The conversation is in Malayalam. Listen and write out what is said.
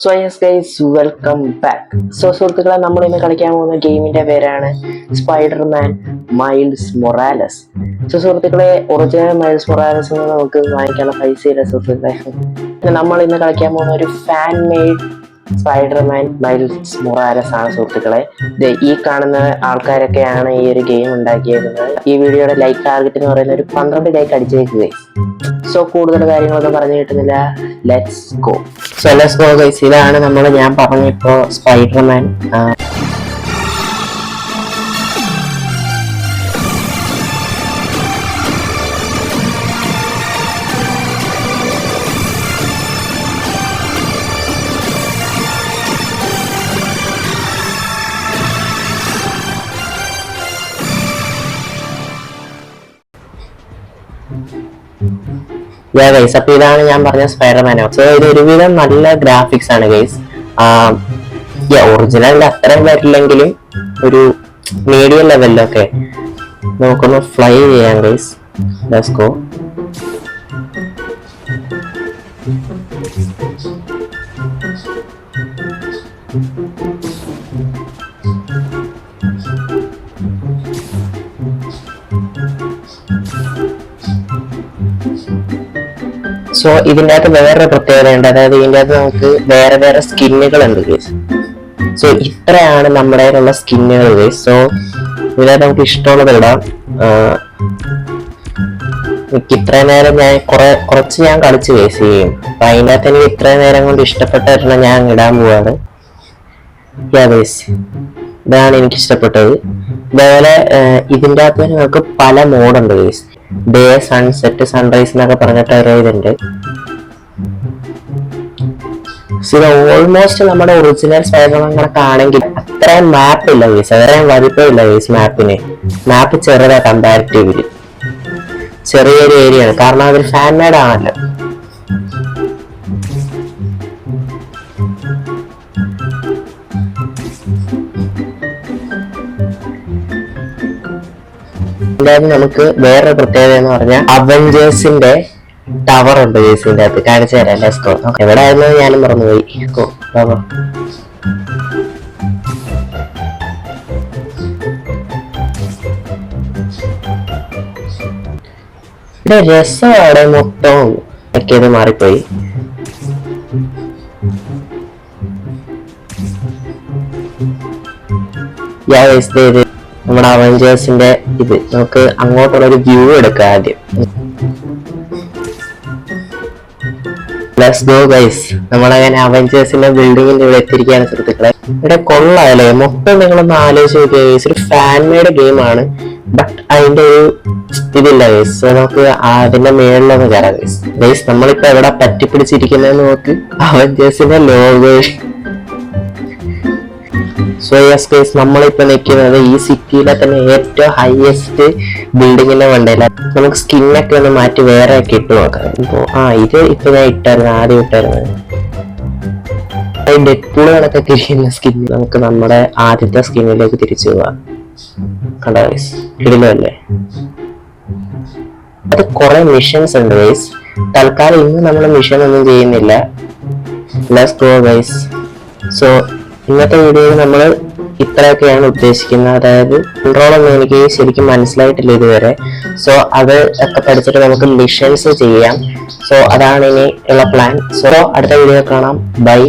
So yes guys welcome back. സുഹൃത്തുക്കളെ, നമ്മൾ ഇന്ന് കളിക്കാൻ പോകുന്ന ഗെയിമിന്റെ പേരാണ് സ്പൈഡർമാൻ മൈൽസ് മൊറാലസ്. സുഹൃത്തുക്കളെ, ഒറിജിനൽ മൈൽസ് മൊറാലസ് നമുക്ക് വാങ്ങിക്കാനുള്ള പൈസയില്ല സുഹൃത്തുക്കളെ. നമ്മൾ ഇന്ന് കളിക്കാൻ പോകുന്ന ഒരു fan made Spiderman miles Morales ആണ് സുഹൃത്തുക്കളെ. ഈ കാണുന്ന ആൾക്കാരൊക്കെയാണ് ഈ ഒരു ഗെയിം ഉണ്ടാക്കിയിരിക്കുന്നത്. ഈ വീഡിയോയുടെ ലൈക്ക് ടാർഗറ്റ് എന്ന് പറയുന്ന ഒരു 12 ലൈക്ക് അടിച്ചേക്കുക. സോ കൂടുതൽ കാര്യങ്ങളൊന്നും പറഞ്ഞു കിട്ടുന്നില്ല, let's go. So let's go guys. ഇതാണ് ഞാൻ പറഞ്ഞിപ്പോ സ്പൈഡർമാൻ. ഗൈസ്, അപ്പൊ ഇതാണ് ഞാൻ പറഞ്ഞ സ്പൈഡർമാൻ. സോ ഇത് ഒരുവിധം നല്ല ഗ്രാഫിക്സ് ആണ് ഗൈസ്. ഒറിജിനലിന്റെ അത്രയും വരില്ലെങ്കിലും ഒരു മീഡിയം ലെവലിലൊക്കെ നമുക്കൊന്ന് ഫ്ലൈ ചെയ്യാം ഗൈസ്. Let's go. സോ ഇതിൻ്റെ അകത്ത് വേറൊരു പ്രത്യേകത ഉണ്ട്. അതായത് ഇതിൻ്റെ അകത്ത് നമുക്ക് വേറെ വേറെ സ്കിന്നുകൾ ഉണ്ട് ഗൈസ്. സോ ഇത്രയാണ് നമ്മുടെ കയ്യിലുള്ള സ്കിന്നുകൾ ഗൈസ്. സോ ഇതിനകത്ത് നമുക്ക് ഇഷ്ടമുള്ളത് ഇടാം. എനിക്ക് ഇത്രയും നേരം കുറച്ച് ഞാൻ കളിച്ച് ഗൈസ് ചെയ്യും. അപ്പൊ അതിൻ്റെ അകത്ത് എനിക്ക് ഇത്രയും നേരം കൊണ്ട് ഇഷ്ടപ്പെട്ട ഒരെണ്ണം ഞാൻ ഇടാൻ പോവാണ്. ഗൈസ്, ഇതാണ് എനിക്ക് ഇഷ്ടപ്പെട്ടത്. അതേപോലെ ഇതിൻ്റെ അകത്ത് നമുക്ക് പല മോഡുണ്ട് ഗൈസ്. ഡേ, സൺസെറ്റ്, സൺറൈസ് എന്നൊക്കെ പറഞ്ഞിട്ട് ഒരു ഇതുണ്ട്. ഇത് ഓൾമോസ്റ്റ് നമ്മുടെ ഒറിജിനൽ സ്പൈഡർമാൻ കണക്കാണെങ്കിൽ അത്രയും മാപ്പ് ഇല്ല ഗൈസ്, അത്രയും വലിപ്പമില്ല ഗൈസ് മാപ്പിന്. മാപ്പ് ചെറുതാ കമ്പാരിറ്റീവ്ലി, ചെറിയൊരു ഏരിയ ആണ്. കാരണം അതൊരു ഫാൻ മെയ്ഡ് ആണല്ലോ. നമുക്ക് വേറെ പ്രത്യേകത എന്ന് പറഞ്ഞാൽ അവഞ്ചേഴ്സിന്റെ ടവർ ഉണ്ട് ഗൈസിന്റെ അകത്ത്. കാണിച്ചു തരാം. Let's go. എവിടെ ആയിരുന്നു ഞാനും മറന്നുപോയി. ഇവിടെ രസമാണ് മൊത്തം ഒക്കെയത് മാറിപ്പോയി. നമ്മുടെ അവഞ്ചേഴ്സിന്റെ ഇത് നമുക്ക് അങ്ങോട്ടുള്ള ഒരു വ്യൂ എടുക്കാം ആദ്യം. Let's go guys. നമ്മളങ്ങനെ അവഞ്ചേഴ്സിന്റെ ബിൽഡിങ്ങിന്റെ ഇവിടെ എത്തിയിരിക്കുകയാണ് സുഹൃത്തുക്കളെ. ഇവിടെ കൊള്ളാല്ലേ മൊത്തം. നിങ്ങളൊന്ന് ആലോചിച്ച് നോക്കിയ ഗൈസ്, ഒരു ഫാൻ മെയ്ഡ് ഗെയിമാണ്. ബട്ട് അതിന്റെ ഒരു ഇതില്ല ഗൈസ്. സോ നമുക്ക് അതിന്റെ മേളിലൊന്ന് കയറാം ഗൈസ്. ഗൈസ്, നമ്മളിപ്പോ എവിടെ പറ്റിപ്പിടിച്ചിരിക്കുന്നതെന്ന് നോക്ക്. അവഞ്ചേഴ്സിന്റെ ലോഗോ. സോ യെസ് ഗൈസ്, നമ്മളിപ്പോ നിൽക്കുന്നത് ഈ സിറ്റിയിലെ തന്നെ ഏറ്റവും ഹൈയസ്റ്റ് ബിൽഡിങ്ങിന്റെ മണ്ടയില. നമുക്ക് സ്കിന്നൊക്കെ ഒന്ന് മാറ്റി വേറെ ഒക്കെ ഇട്ട് നോക്കാം. ഇത് ഇപ്പൊ ഞാൻ ഇട്ടായിരുന്നു, ആദ്യം ഇട്ടായിരുന്നു. ഡെഡ്പൂൾ കണക്കൊക്കെ ഇരിക്കുന്ന സ്കിൻ നമുക്ക് നമ്മുടെ ആദ്യത്തെ സ്കിന്നിലേക്ക് തിരിച്ചു പോവാം. കണ്ടോ ഗൈസ്, ഇടിലല്ലേ. അത് കുറെ മിഷൻസ് ഉണ്ട് ഗൈസ്. തൽക്കാലം ഇന്ന് നമ്മൾ മിഷൻ ഒന്നും ചെയ്യുന്നില്ല. Let's go guys. സോ ഇന്നത്തെ വീഡിയോയിൽ നമ്മൾ ഇത്രയൊക്കെയാണ് ഉദ്ദേശിക്കുന്നത്. അതായത് കൺട്രോളൊന്നും എനിക്ക് ശരിക്കും മനസ്സിലായിട്ടില്ല ഇതുവരെ. സോ അത് ഒക്കെ പഠിച്ചിട്ട് നമുക്ക് മിഷൻസ് ചെയ്യാം. സോ അതാണ് ഇനി ഉള്ള പ്ലാൻ. സോ അടുത്ത വീഡിയോ കാണാം. ബൈ.